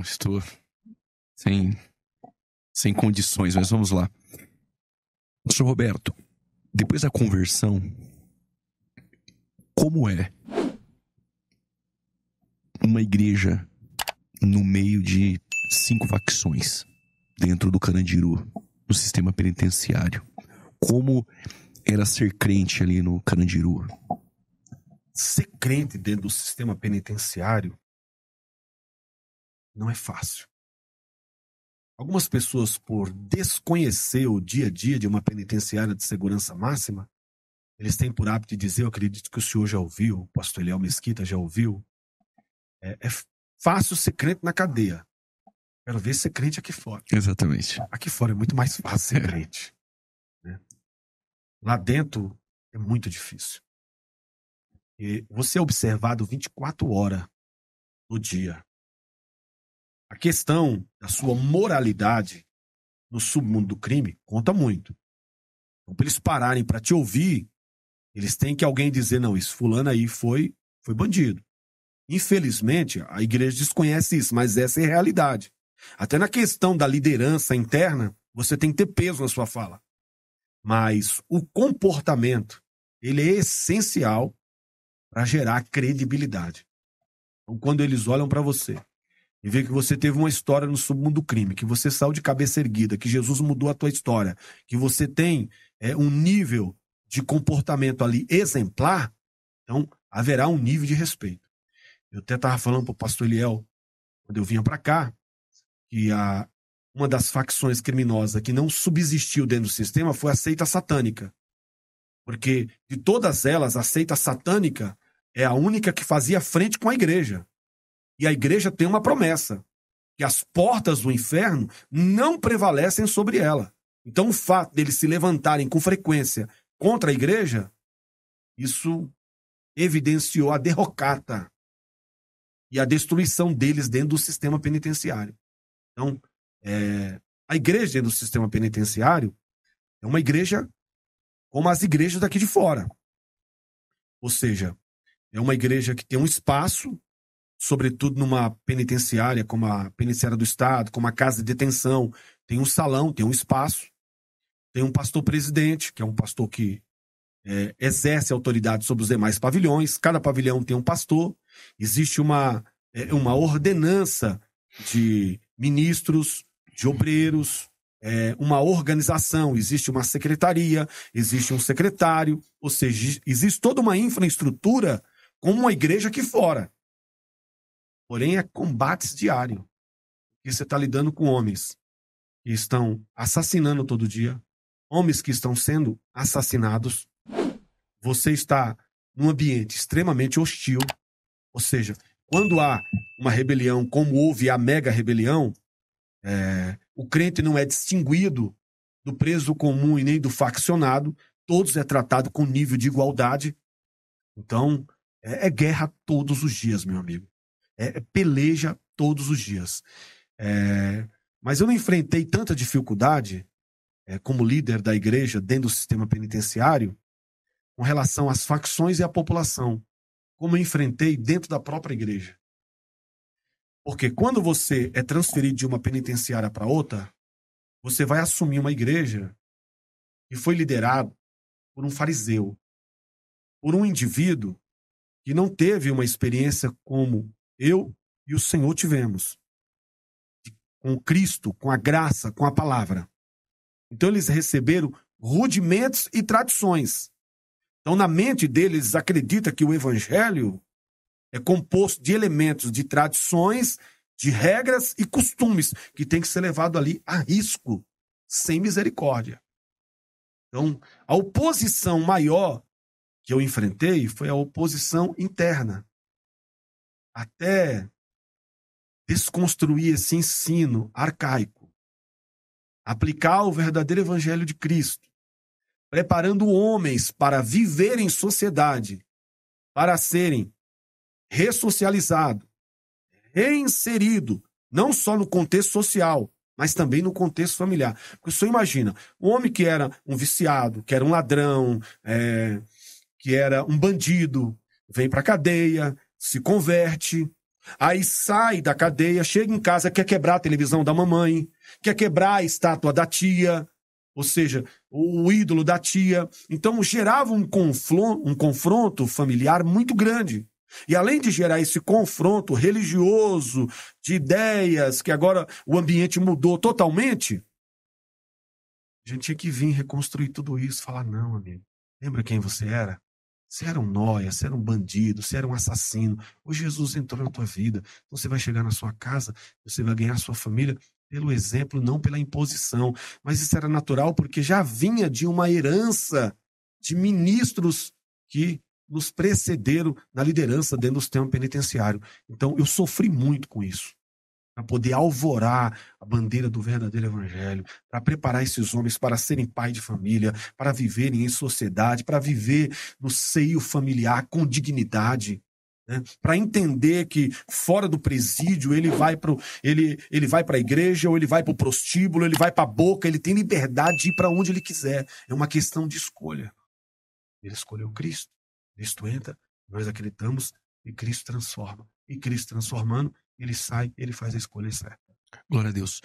estou sem condições, mas vamos lá. Pastor Roberto, depois da conversão, como é uma igreja no meio de 5 facções dentro do Carandiru, no sistema penitenciário? Como era ser crente ali no Carandiru? Ser crente dentro do sistema penitenciário não é fácil. Algumas pessoas, por desconhecer o dia a dia de uma penitenciária de segurança máxima, eles têm por hábito de dizer, eu acredito que o senhor já ouviu, o pastor Eliel Mesquita já ouviu, é fácil ser crente na cadeia. Quero ver ser crente aqui fora. Exatamente. Aqui fora é muito mais fácil ser crente. Né? Lá dentro é muito difícil. E você é observado 24 horas no dia. A questão da sua moralidade no submundo do crime conta muito. Então, para eles pararem para te ouvir, eles têm que alguém dizer, não, esse fulano aí foi bandido. Infelizmente, a igreja desconhece isso, mas essa é a realidade. Até na questão da liderança interna, você tem que ter peso na sua fala. Mas o comportamento, ele é essencial para gerar credibilidade. Então, quando eles olham para você e vê que você teve uma história no submundo do crime, que você saiu de cabeça erguida, que Jesus mudou a tua história, que você tem um nível de comportamento ali exemplar, então haverá um nível de respeito. Eu até estava falando para o pastor Eliel, quando eu vinha para cá, que uma das facções criminosas que não subsistiu dentro do sistema foi a seita satânica. Porque de todas elas, a seita satânica é a única que fazia frente com a igreja. E a igreja tem uma promessa, que as portas do inferno não prevalecem sobre ela. Então o fato deles se levantarem com frequência contra a igreja, isso evidenciou a derrocata e a destruição deles dentro do sistema penitenciário. Então, a igreja dentro do sistema penitenciário é uma igreja como as igrejas daqui de fora. Ou seja, é uma igreja que tem um espaço, sobretudo numa penitenciária, como a penitenciária do Estado, como a casa de detenção, tem um salão, tem um espaço, tem um pastor presidente, que é um pastor que exerce autoridade sobre os demais pavilhões, cada pavilhão tem um pastor, existe uma ordenança de ministros, de obreiros, uma organização, existe uma secretaria, existe um secretário, ou seja, existe toda uma infraestrutura como uma igreja aqui fora. Porém, é combates diários. E você está lidando com homens que estão assassinando todo dia, homens que estão sendo assassinados. Você está num ambiente extremamente hostil. Ou seja, quando há uma rebelião, como houve a mega rebelião, o crente não é distinguido do preso comum e nem do faccionado. Todos é tratado com nível de igualdade. Então, é guerra todos os dias, meu amigo. Peleja todos os dias. Mas eu não enfrentei tanta dificuldade como líder da igreja dentro do sistema penitenciário com relação às facções e à população, como eu enfrentei dentro da própria igreja. Porque quando você é transferido de uma penitenciária para outra, você vai assumir uma igreja que foi liderada por um fariseu, por um indivíduo que não teve uma experiência como eu e o Senhor tivemos, com Cristo, com a graça, com a palavra. Então eles receberam rudimentos e tradições. Então na mente deles acredita que o evangelho é composto de elementos, de tradições, de regras e costumes que tem que ser levado ali a risco, sem misericórdia. Então a oposição maior que eu enfrentei foi a oposição interna. Até desconstruir esse ensino arcaico, aplicar o verdadeiro evangelho de Cristo, preparando homens para viver em sociedade, para serem ressocializados, reinseridos, não só no contexto social, mas também no contexto familiar. Porque o senhor imagina, um homem que era um viciado, que era um ladrão, que era um bandido, vem para a cadeia, se converte, Aí sai da cadeia, chega em casa, quer quebrar a televisão da mamãe, quer quebrar a estátua da tia, ou seja, o ídolo da tia. Então gerava um confronto familiar muito grande. E além de gerar esse confronto religioso, de ideias, que agora o ambiente mudou totalmente, a gente tinha que vir reconstruir tudo isso, falar, não, amigo, lembra quem você era? Você era um nóia, você era um bandido, você era um assassino. Hoje Jesus entrou na tua vida. Então você vai chegar na sua casa, você vai ganhar a sua família pelo exemplo, não pela imposição. Mas isso era natural porque já vinha de uma herança de ministros que nos precederam na liderança dentro do sistema penitenciário. Então eu sofri muito com isso, para poder alvorar a bandeira do verdadeiro evangelho, para preparar esses homens para serem pai de família, para viverem em sociedade, para viver no seio familiar com dignidade, né? Para entender que fora do presídio ele vai para a igreja, ou ele vai para o prostíbulo, ele vai para a boca, ele tem liberdade de ir para onde ele quiser. É uma questão de escolha. Ele escolheu Cristo. Cristo entra, nós acreditamos e Cristo transforma. E Cristo transformando, ele sai, ele faz a escolha certa. Glória a Deus.